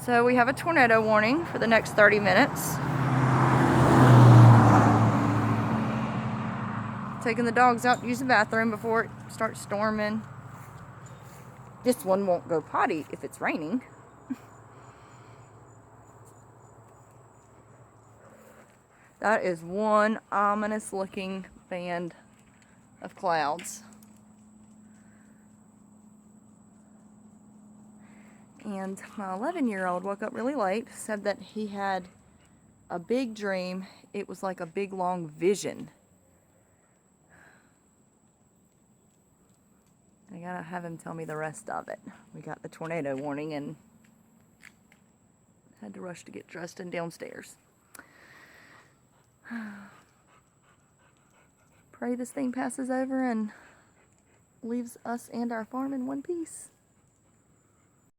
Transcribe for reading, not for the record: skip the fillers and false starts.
So we have a tornado warning for the next 30 minutes. Taking the dogs out to use the bathroom before it starts storming. This one won't go potty if it's raining. That is one ominous looking band of clouds. And my 11-year-old woke up really late, said that he had a big dream. It was like a big long vision. I gotta have him tell me the rest of it. We got the tornado warning and had to rush to get dressed and downstairs. Pray this thing passes over and leaves us and our farm in one piece.